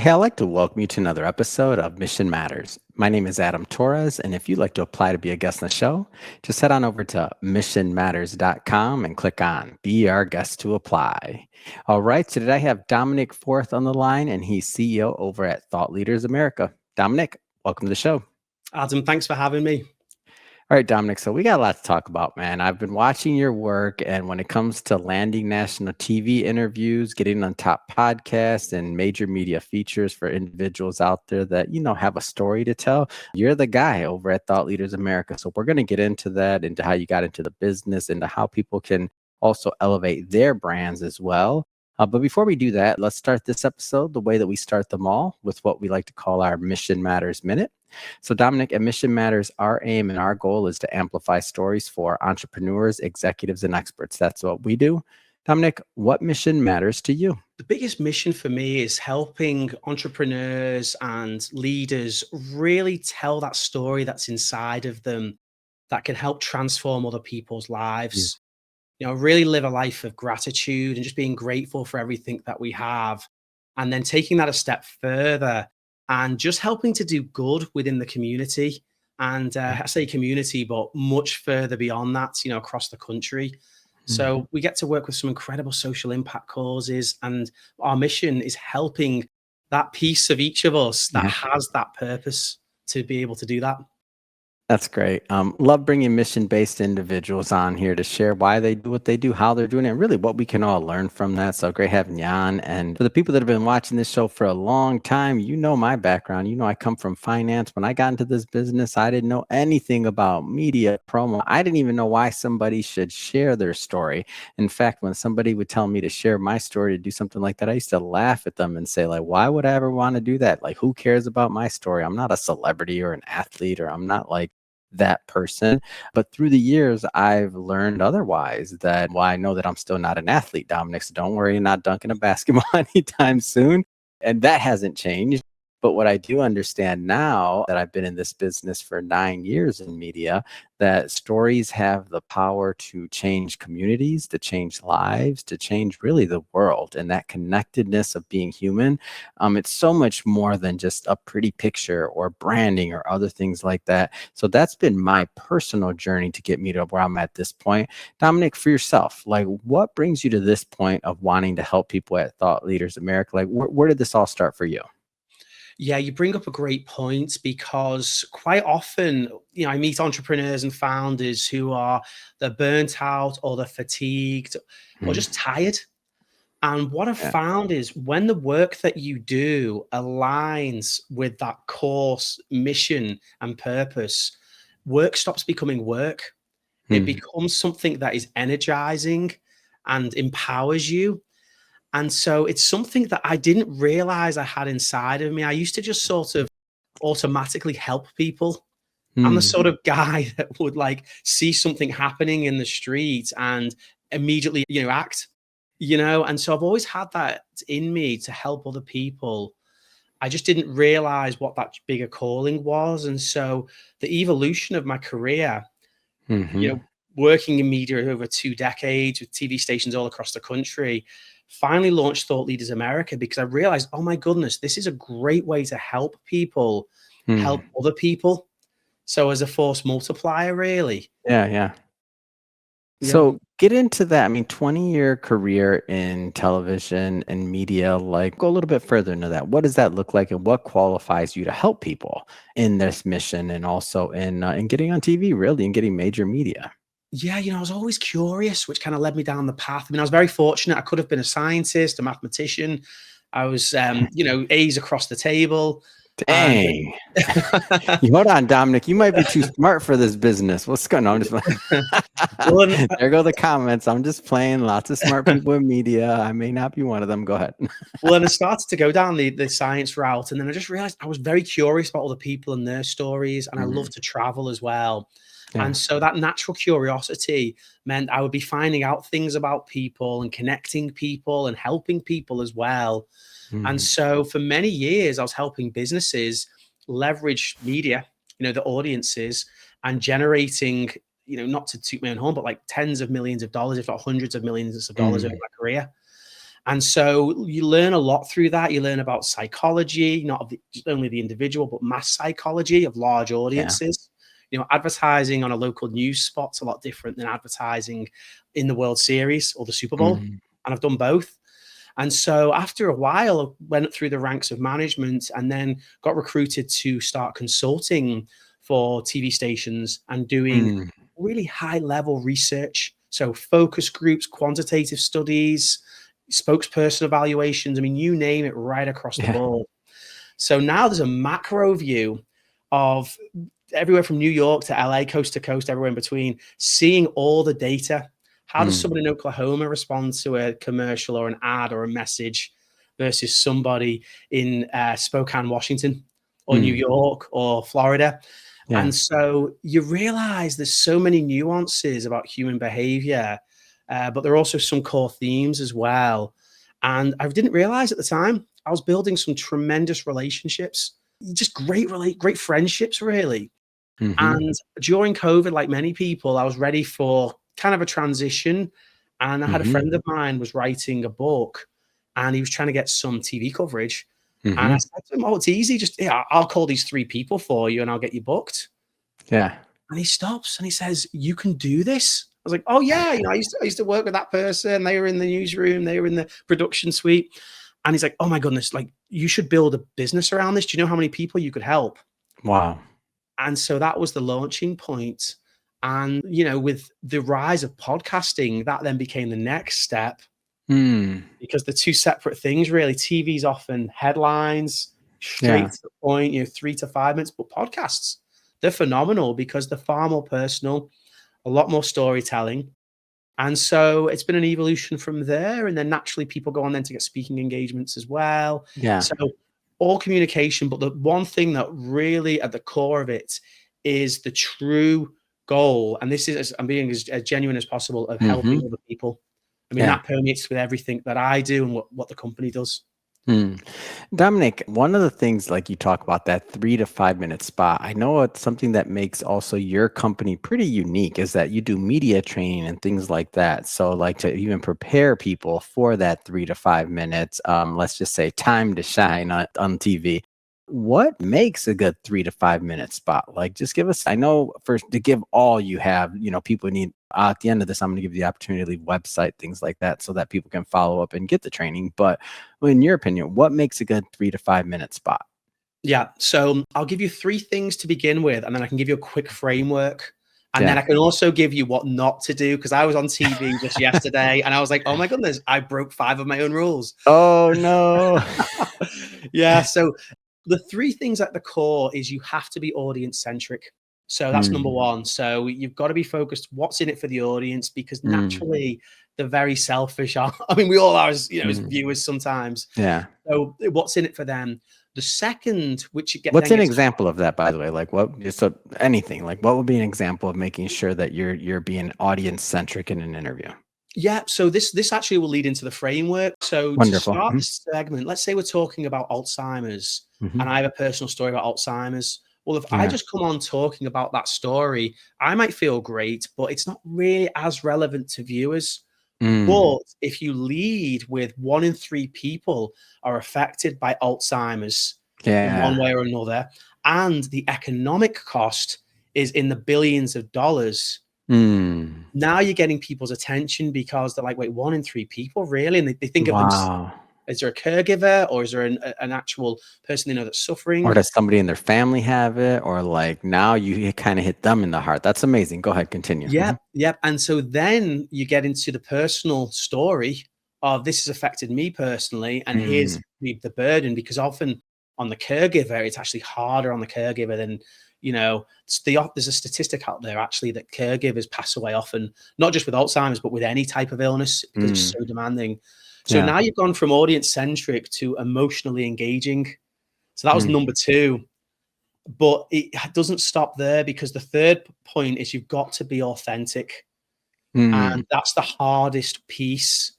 Hey, I'd like to welcome you to another episode of Mission Matters. My name is Adam Torres, and if you'd like to apply to be a guest on the show, just head on over to missionmatters.com and click on Be Our Guest to Apply. All right, so today I have Dominic Forth on the line, and he's CEO over at Thought Leaders America. Dominic, welcome to the show. Adam, thanks for having me. All right, Dominic. So we got a lot to talk about, man. I've been watching your work, and when it comes to landing national TV interviews, getting on top podcasts and major media features for individuals out there that, have a story to tell, you're the guy over at Thought Leaders America. So we're going to get into that, into how you got into the business, into how people can also elevate their brands as well. But before we do that, let's start this episode the way that we start them all with what we like to call our Mission Matters Minute. So, Dominic, at Mission Matters, our aim and our goal is to amplify stories for entrepreneurs, executives, and experts. That's what we do. Dominic, what mission matters to you? The biggest mission for me is helping entrepreneurs and leaders really tell that story that's inside of them that can help transform other people's Mm. lives. Really live a life of gratitude and just being grateful for everything that we have. And then taking that a step further and just helping to do good within the community. And I say community, but much further beyond that, across the country. Mhm. So we get to work with some incredible social impact causes. And our mission is helping that piece of each of us that Yeah. has that purpose to be able to do that. That's great. Love bringing mission-based individuals on here to share why they do what they do, how they're doing it, and really what we can all learn from that. So great having you on. And for the people that have been watching this show for a long time, you know my background. You know I come from finance. When I got into this business, I didn't know anything about media promo. I didn't even know why somebody should share their story. In fact, when somebody would tell me to share my story, to do something like that, I used to laugh at them and say, like, why would I ever want to do that? Like, who cares about my story? I'm not a celebrity or an athlete, or I'm not like that person. But through the years, I've learned otherwise. That why I know that I'm still not an athlete, Dominic. So don't worry, you're not dunking a basketball anytime soon. And that hasn't changed. But what I do understand now that I've been in this business for 9 years in media, that stories have the power to change communities, to change lives, to change really the world. And that connectedness of being human, it's so much more than just a pretty picture or branding or other things like that. So that's been my personal journey to get me to where I'm at this point. Dominic, for yourself, like what brings you to this point of wanting to help people at Thought Leaders America? Like where did this all start for you? Yeah, you bring up a great point because quite often, I meet entrepreneurs and founders who are they're burnt out or they're fatigued or Mhm. just tired. And what I've Yeah. found is when the work that you do aligns with that course, mission, and purpose, work stops becoming work. It Mhm. becomes something that is energizing and empowers you. And so it's something that I didn't realize I had inside of me. I used to just sort of automatically help people. I'm the Mhm. sort of guy that would like see something happening in the street and immediately, act, and so I've always had that in me to help other people. I just didn't realize what that bigger calling was. And so the evolution of my career, you Mhm. know, working in media over 2 decades with TV stations all across the country, finally launched Thought Leaders America because I realized, oh my goodness, this is a great way to help people, help Mhm. other people. So as a force multiplier, really. Yeah, yeah. Yeah. So get into that. I mean, 20-year career in television and media, like go a little bit further into that. What does that look like and what qualifies you to help people in this mission and also in getting on TV really and getting major media? Yeah, I was always curious, which kind of led me down the path. I mean, I was very fortunate. I could have been a scientist, a mathematician. I was, A's across the table. And Dang. Hold on, Dominic. You might be too smart for this business. What's going on? I'm just well, there go the comments. I'm just playing. Lots of smart people in media. I may not be one of them. Go ahead. well, then I started to go down the science route, and then I just realized I was very curious about other people and their stories, and I love Mhm. to travel as well. Yeah. And so that natural curiosity meant I would be finding out things about people and connecting people and helping people as well. And Mhm. so for many years, I was helping businesses leverage media, the audiences, and generating, not to toot my own horn, but like tens of millions of dollars, if not hundreds of millions of dollars over Mhm. my career. And so you learn a lot through that. You learn about psychology, not of just only the individual, but mass psychology of large Yeah. audiences. Advertising on a local news spot's a lot different than advertising in the World Series or the Super Bowl. Mhm. And I've done both. And so after a while, I went through the ranks of management and then got recruited to start consulting for TV stations and doing Mm. really high level research. So focus groups, quantitative studies, spokesperson evaluations. I mean, you name it, right across the Yeah. board. So now there's a macro view of everywhere from New York to LA, coast to coast, everywhere in between, seeing all the data. How does Mm. someone in Oklahoma respond to a commercial or an ad or a message versus somebody in Spokane, Washington, or New Mm. York or Florida? Yeah. And so you realize there's so many nuances about human behavior, but there are also some core themes as well. And I didn't realize at the time I was building some tremendous relationships, just great friendships, really. Mhm. And during COVID, like many people, I was ready for kind of a transition. And I had a Mhm. friend of mine was writing a book, and he was trying to get some TV coverage. And I Mhm. said to him, "Oh, it's easy. Just I'll call these 3 people for you, and I'll get you booked." Yeah. And he stops and he says, "You can do this." I was like, "Oh yeah, I used to work with that person. They were in the newsroom. They were in the production suite." And he's like, "Oh my goodness, like you should build a business around this. Do you know how many people you could help?" Wow. And so that was the launching point. And, with the rise of podcasting, that then became the next step Mm. because the two separate things really. TV's often headlines, Yeah. straight to the point, 3 to 5 minutes, but podcasts, they're phenomenal because they're far more personal, a lot more storytelling. And so it's been an evolution from there. And then naturally people go on then to get speaking engagements as well. Yeah. So all communication, but the one thing that really at the core of it is the true goal. And this is, I'm being as genuine as possible, of helping Mhm. other people. I mean, Yeah. that permeates with everything that I do and what the company does. Mm. Dominic, one of the things like you talk about that 3 to 5 minute spot, I know it's something that makes also your company pretty unique is that you do media training and things like that. So like to even prepare people for that 3 to 5 minutes, let's just say time to shine on TV. What makes a good 3 to 5 minute spot? Like just give us, I know first to give all you have, people need at the end of this, I'm going to give you the opportunity to leave website, things like that, so that people can follow up and get the training. But well, in your opinion, what makes a good 3 to 5 minute spot? Yeah. So I'll give you 3 things to begin with, and then I can give you a quick framework. And then Yeah. I can also give you what not to do because I was on TV just yesterday and I was like, oh my goodness, I broke 5 of my own rules. Oh no. Yeah. So the 3 things at the core is you have to be audience centric. So that's number Mm, one. So you've got to be focused what's in it for the audience because mm, naturally they're very selfish. I mean, we all are as mm. viewers sometimes. Yeah. So what's in it for them? The second, which you get What's then an gets example of that, by the way? Like what? Just so anything. Like what would be an example of making sure that you're being audience centric in an interview? yeah. So this actually will lead into the framework. So to Wonderful. start this segment, let's say we're talking about Alzheimer's, Mm-hmm. and I have a personal story about Alzheimer's. Well, if I Yeah. just come on talking about that story, I might feel great, but it's not really as relevant to viewers. Mm, But if you lead with 1 in 3 people are affected by Alzheimer's in one yeah. way or another, and the economic cost is in the billions of dollars, Mm, now you're getting people's attention because they're like, wait, 1 in 3 people, really? And they think of them, wow. is there a caregiver or is there an actual person they know that's Or suffering? does somebody in their family have it? Or like now you kind of hit them in the heart. That's amazing. Go ahead, continue. Mhm. Yep, yep. And so then you get into the personal story of this has affected me personally, and here's Mm, the burden because often on the caregiver, it's actually harder on the caregiver than there's a statistic out there actually that caregivers pass away often, not just with Alzheimer's, but with any type of illness because it's mm, so demanding. So yeah. now you've gone from audience centric to emotionally engaging. So that was Mm, number two. But it doesn't stop there because the third point is you've got to be authentic. mm. And that's the hardest piece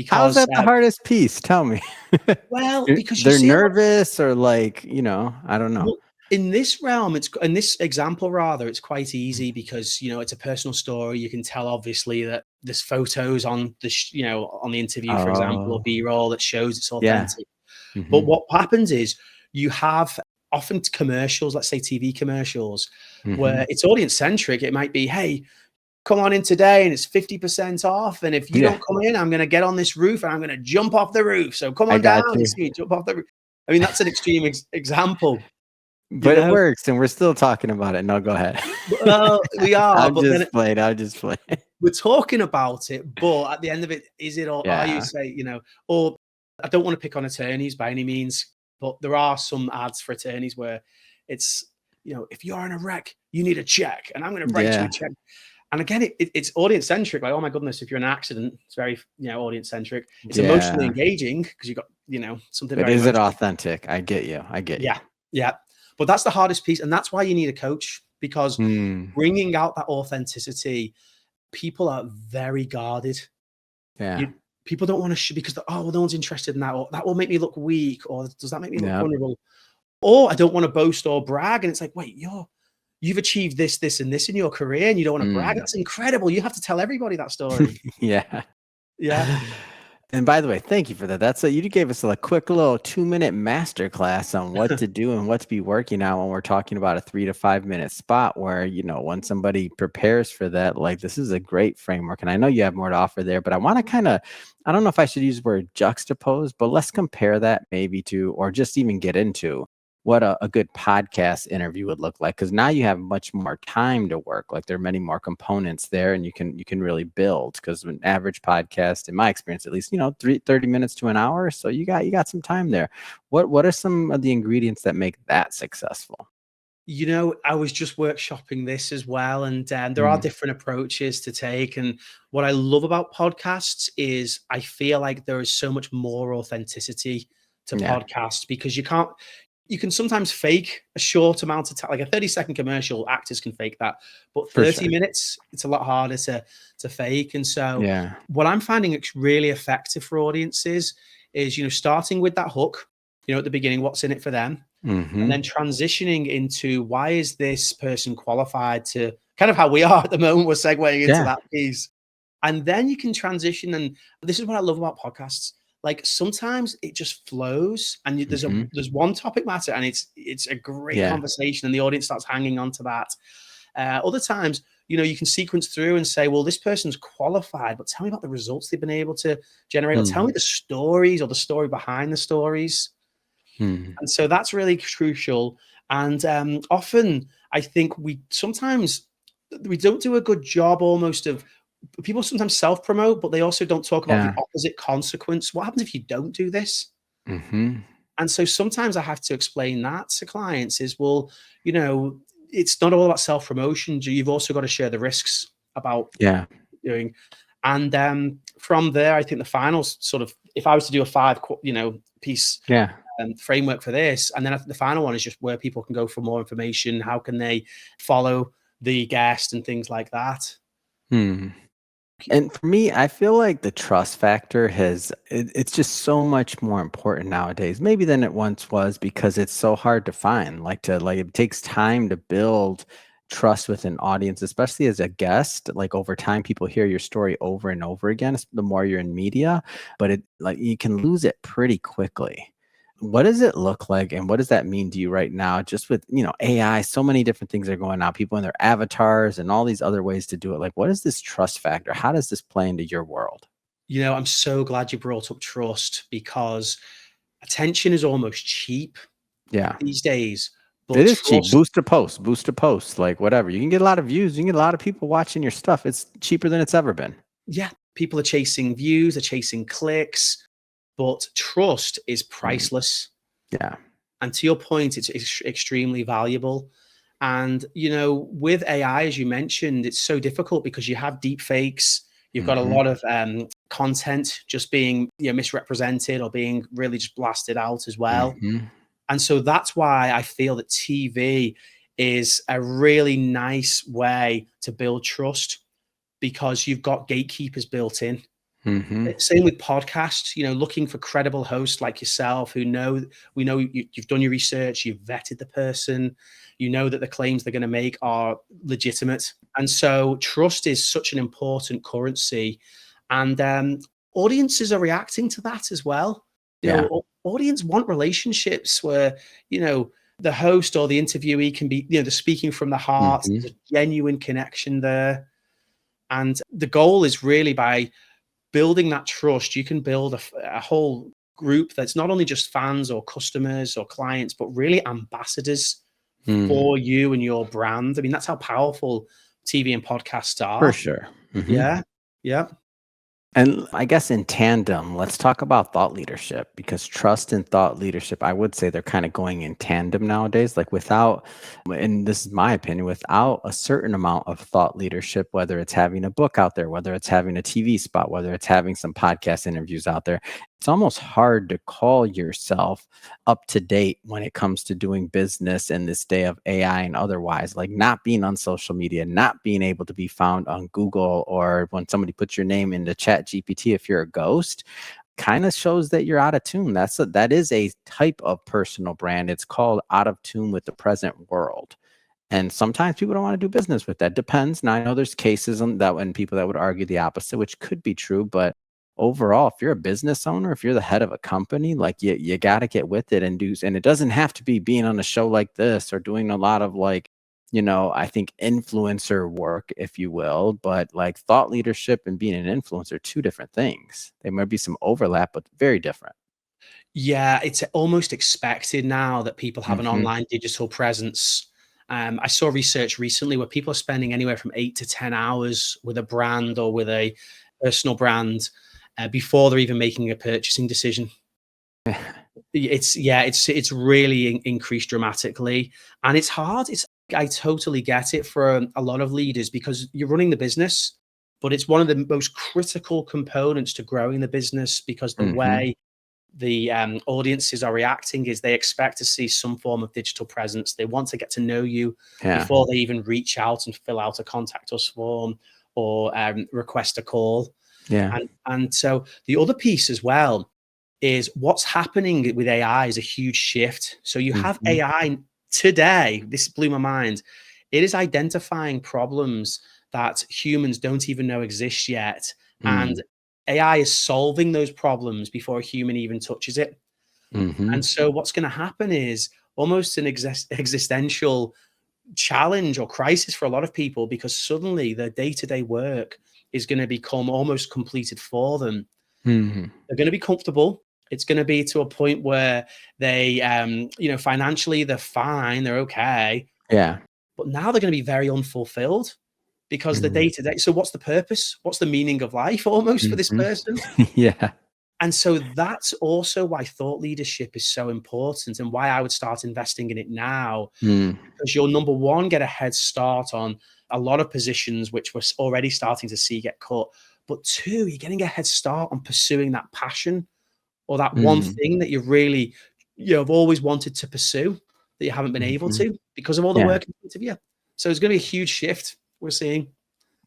How's because, that the hardest piece? Tell me. well, because you They're see a lot. nervous or like, I don't know. Well, In this realm, it's in this example rather, it's quite easy because, you know, it's a personal story. You can tell obviously that there's photos on the, you know, on the interview, for example, or Oh, B-roll that shows it's yeah. authentic. But Mhm. what happens is you have often commercials, let's say TV commercials, where Mhm. it's audience centric. It might be, hey, come on in today and it's 50% off. And if you Yeah, don't come in, I'm going to get on this roof and I'm going to jump off the roof. So come I on down got and you. see me jump off the roof. I mean, that's an extreme example, you But it know? works, and we're still talking about it. No, go ahead. Well, we are, I'm but then just playing, I'm just playing. we're talking about it. But at the end of it, is it or are you Yeah. say, you know, or I don't want to pick on attorneys by any means, but there are some ads for attorneys where it's, you know, if you're in a wreck, you need a check, and I'm going to write you a Yeah. check. And again, it's audience centric. Like, oh my goodness, if you're in an accident, it's very, you know, audience centric. It's emotionally Yeah. engaging because you got, you know, something But very is it emotional. authentic? I get you, I get you. Yeah, yeah. But that's the hardest piece, and that's why you need a coach because Hmm. bringing out that authenticity, people are very guarded. Yeah. You people don't want to because oh well, no one's interested in that, or that will make me look weak, or does that make me look Yep. vulnerable? Or I don't want to boast or brag, and it's like, wait, you've achieved this, this, and this in your career, and you don't want to brag. Mm. That's incredible. You have to tell everybody that story. Yeah. Yeah. And by the way, thank you for that. That's you gave us a quick little 2-minute master class on what to do and what to be working on when we're talking about a 3 to 5 minute spot where, you know, when somebody prepares for that, like this is a great framework. And I know you have more to offer there, but I want to kind of, I don't know if I should use the word juxtapose, but let's compare that maybe to, or just even get into what a good podcast interview would look like. Cause now you have much more time to work. Like there are many more components there and you can really build. Cause an average podcast, in my experience, at least, you know, 30 minutes to an hour. So you got some time there. What are some of the ingredients that make that successful? You know, I was just workshopping this as well, and there are Mm, different approaches to take. And what I love about podcasts is I feel like there is so much more authenticity to yeah, podcasts because you can sometimes fake a short amount of time, like a 30-second commercial, actors can fake that, but for 30 sure. minutes, it's a lot harder to fake. And so Yeah. what I'm finding it's really effective for audiences is, you know, starting with that hook, you know, at the beginning, what's in it for them, and Hmm. then transitioning into why is this person qualified to kind of how we are at the moment, we're segueing into Yeah. that piece. And then you can transition. And this is what I love about podcasts. Like sometimes it just flows and Hmm. there's one topic matter and it's a great Yeah. conversation and the audience starts hanging on to that. Other times, you know, you can sequence through and say, well, this person's qualified, but tell me about the results they've been able to generate, or tell me Mm, the stories or the story behind the stories. mm, And so that's really crucial. And often I think we sometimes we don't do a good job almost of people sometimes self-promote, but they also don't talk about the yeah. opposite consequence. What happens if you don't do this? Hmm. And so sometimes I have to explain that to clients is, well, you know, it's not all about self-promotion. You've also got to share the risks about Yeah. doing. And from there, I think the final sort of, if I was to do a you know, piece Yeah. framework for this. And then I think the final one is just where people can go for more information. How can they follow the guest and things like that? Hmm. And for me, I feel like the trust factor it's just so much more important nowadays, maybe than it once was because it's so hard to find. Like it takes time to build trust with an audience, especially as a guest. Like over time, people hear your story over and over again, the more you're in media, but it like you can lose it pretty quickly. What does it look like and what does that mean to you right now? Just with, you know, AI, so many different things are going on, people in their avatars and all these other ways to do it. Like, what is this trust factor? How does this play into your world? You know, I'm so glad you brought up trust because attention is almost cheap Yeah. these days, It but is cheap. trust, Boost a post, like whatever. You can get a lot of views. You can get a lot of people watching your stuff. It's cheaper than it's ever been. yeah, people are chasing views, they're chasing clicks, but trust is Mm, priceless. yeah. And to your point, it's extremely valuable. And you know, with AI, as you mentioned, it's so difficult because you have deep fakes. You've got a Hmm. lot of content just being, you know, misrepresented or being really just blasted out as well. Hmm. And so that's why I feel that TV is a really nice way to build trust because you've got gatekeepers built in. Mm-hmm. Same with podcasts, looking for credible hosts like yourself who we know you've done your research, you've vetted the person, you know that the claims they're going to make are legitimate. And so trust is such an important currency. And audiences are reacting to that as well. Yeah. Audience want relationships where, the host or the interviewee can be, they're speaking from the heart, Mm-hmm. there's a genuine connection there. And the goal is really by building that trust, you can build a whole group that's not only just fans or customers or clients, but really ambassadors Mm. for you and your brand. I mean, that's how powerful TV and podcasts For are. sure. Mm-hmm. Yeah. Yeah. And I guess in tandem, let's talk about thought leadership, because trust and thought leadership, I would say they're kind of going in tandem nowadays. Like without, and this is my opinion, without a certain amount of thought leadership, whether it's having a book out there, whether it's having a TV spot, whether it's having some podcast interviews out there, it's almost hard to call yourself up to date when it comes to doing business in this day of AI and otherwise, like not being on social media, not being able to be found on Google, or when somebody puts your name into Chat GPT, if you're a ghost, kind of shows that you're out of tune. That is a type of personal brand. It's called out of tune with the present world. And sometimes people don't want to do business with that. Depends. Now I know there's cases on that and people that would argue the opposite, which could be true, but overall, if you're a business owner, if you're the head of a company, like you got to get with it and do. And it doesn't have to be being on a show like this or doing a lot of like, I think influencer work, if you will, but like thought leadership and being an influencer are two different things. There might be some overlap, but very different. Yeah. It's almost expected now that people have an Hmm. online digital presence. I saw research recently where people are spending anywhere from 8 to 10 hours with a brand or with a personal brand before they're even making a purchasing decision. It's really increased dramatically, and it's hard. I totally get it for a lot of leaders because you're running the business, but it's one of the most critical components to growing the business because the Hmm. way the audiences are reacting is they expect to see some form of digital presence. They want to get to know you Yeah. before they even reach out and fill out a contact us form or request a call. Yeah. And so the other piece as well is what's happening with AI is a huge shift. So you have Hmm. AI today, this blew my mind. It is identifying problems that humans don't even know exist yet. And AI is solving those problems before a human even touches it. Hmm. And so what's going to happen is almost an existential challenge or crisis for a lot of people because suddenly their day-to-day work is going to become almost completed for them. Hmm. They're going to be comfortable. It's going to be to a point where they, financially they're fine, they're okay, Yeah. but now they're going to be very unfulfilled because the day to day. So, what's the purpose? What's the meaning of life almost for this Hmm. person? Yeah. And so that's also why thought leadership is so important and why I would start investing in it now Mm. because you'll number one get a head start on a lot of positions which we're already starting to see get cut. But two, you're getting a head start on pursuing that passion or that one Mm. thing that you've really, have always wanted to pursue that you haven't been able Mhm. to because of all the Yeah. work in front of you. So it's going to be a huge shift we're seeing.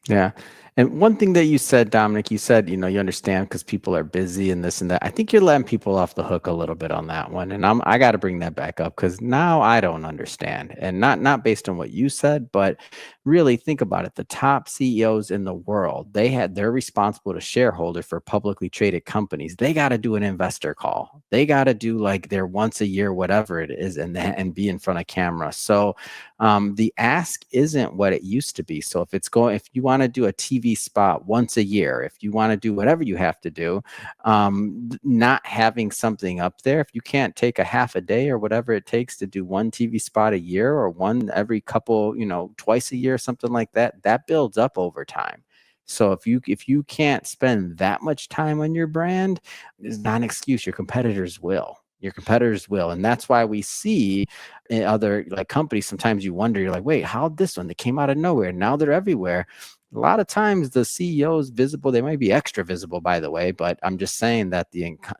Yeah. And one thing that you said, Dominic, you said, you understand because people are busy and this and that. I think you're letting people off the hook a little bit on that one. And I got to bring that back up because now I don't understand. And not based on what you said, but really think about it. The top CEOs in the world, they're responsible to shareholders for publicly traded companies. They got to do an investor call. They got to do like their once a year, whatever it is, and be in front of camera. So the ask isn't what it used to be. So if you want to do a TV spot once a year, if you want to do whatever you have to do, not having something up there, if you can't take a half a day or whatever it takes to do one TV spot a year or one every couple, twice a year, something like that, that builds up over time. So if you can't spend that much time on your brand, it's not an excuse. Your competitors will. Your competitors will. And that's why we see in other like companies, sometimes you wonder, you're like, wait, how this one? They came out of nowhere. Now they're everywhere. A lot of times the CEOs visible, they might be extra visible, by the way, but I'm just saying that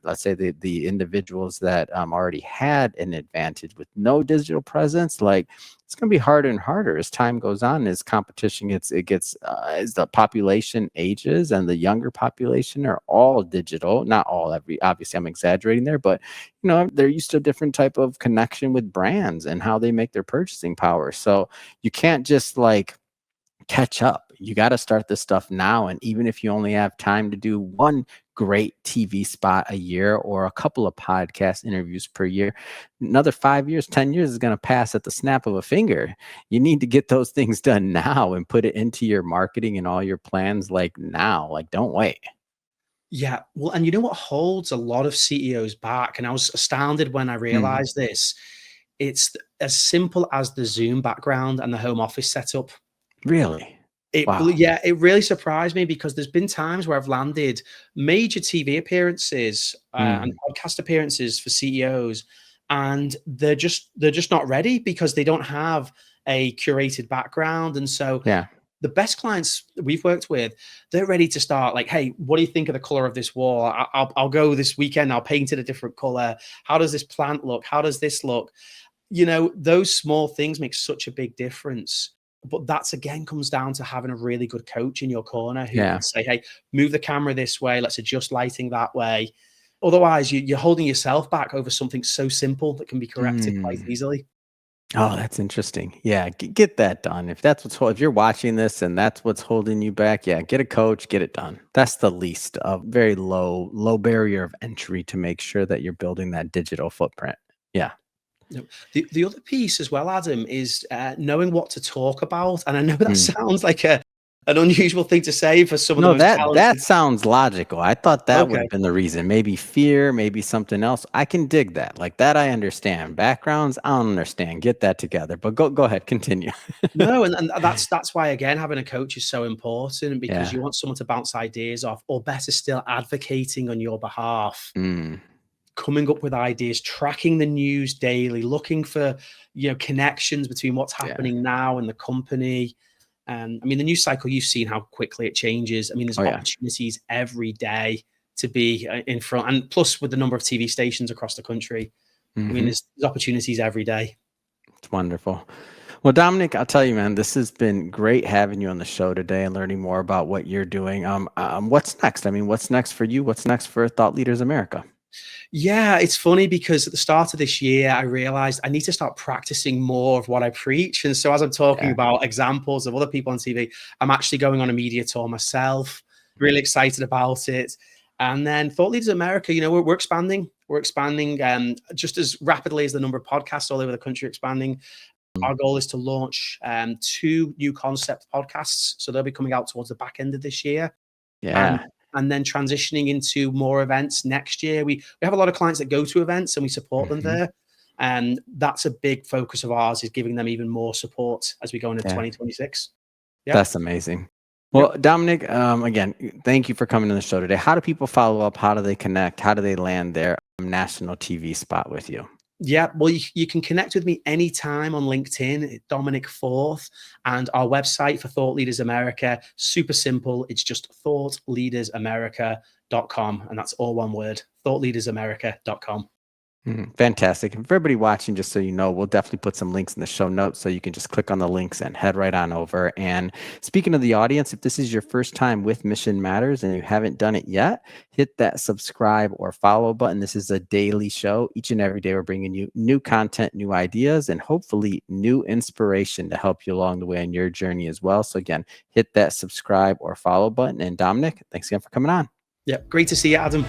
let's say the individuals that already had an advantage with no digital presence, like it's going to be harder and harder as time goes on, as competition gets as the population ages and the younger population are all digital, not all, obviously I'm exaggerating there, but they're used to a different type of connection with brands and how they make their purchasing power. So you can't just like catch up. You got to start this stuff now. And even if you only have time to do one great TV spot a year or a couple of podcast interviews per year, another 5 years, 10 years is going to pass at the snap of a finger. You need to get those things done now and put it into your marketing and all your plans like now. Like, don't wait. Yeah. Well, and you know what holds a lot of CEOs back? And I was astounded when I realized this. It's as simple as the Zoom background and the home office setup. Really? Wow. Yeah, it really surprised me because there's been times where I've landed major TV appearances and podcast appearances for CEOs, and they're just not ready because they don't have a curated background. And so Yeah. the best clients that we've worked with, they're ready to start like, hey, what do you think of the color of this wall? I'll go this weekend, I'll paint it a different color. How does this plant look? How does this look? Those small things make such a big difference. But that's again comes down to having a really good coach in your corner who can say, hey, move the camera this way, let's adjust lighting that way. Otherwise, you're holding yourself back over something so simple that can be corrected quite easily. Oh, that's interesting. Yeah, get that done. If you're watching this and that's what's holding you back, yeah, get a coach, get it done. That's the least of very low barrier of entry to make sure that you're building that digital footprint. Yeah. The other piece as well, Adam, is knowing what to talk about. And I know that sounds like an unusual thing to say for some of the most talented. That sounds logical. I thought that would Okay. have been the reason. Maybe fear, maybe something else. I can dig that. Like that, I understand. Backgrounds, I don't understand. Get that together. But go ahead, continue. No, and that's why again having a coach is so important because Yeah. you want someone to bounce ideas off, or better still, advocating on your behalf. Coming up with ideas, tracking the news daily, looking for connections between what's happening now and the company. I mean, the news cycle, you've seen how quickly it changes. I mean, there's opportunities every day to be in front, and plus with the number of TV stations across the country, I mean, there's opportunities every day. It's wonderful. Well, Dominic, I'll tell you, man, this has been great having you on the show today and learning more about what you're doing. What's next? I mean, what's next for you? What's next for Thought Leaders America? Yeah, it's funny because at the start of this year, I realized I need to start practicing more of what I preach. And so as I'm talking about examples of other people on TV, I'm actually going on a media tour myself, really excited about it. And then Thought Leaders America, we're expanding. We're expanding just as rapidly as the number of podcasts all over the country expanding. Our goal is to launch 2 new concept podcasts. So they'll be coming out towards the back end of this year. Yeah. And then transitioning into more events next year. We have a lot of clients that go to events and we support them there. And that's a big focus of ours, is giving them even more support as we go into 2026. Yeah. That's amazing. Well, Dominic, again, thank you for coming on the show today. How do people follow up? How do they connect? How do they land their national TV spot with you? Yeah, well, you can connect with me anytime on LinkedIn, Dominic Forth, and our website for Thought Leaders America. Super simple. It's just thoughtleadersamerica.com. And that's all one word, thoughtleadersamerica.com. Fantastic. And for everybody watching, just so you know, we'll definitely put some links in the show notes so you can just click on the links and head right on over. And speaking of the audience, if this is your first time with Mission Matters and you haven't done it yet, hit that subscribe or follow button. This is a daily show. Each and every day, we're bringing you new content, new ideas, and hopefully new inspiration to help you along the way on your journey as well. So again, hit that subscribe or follow button. And Dominic, thanks again for coming on. Yeah, great to see you, Adam.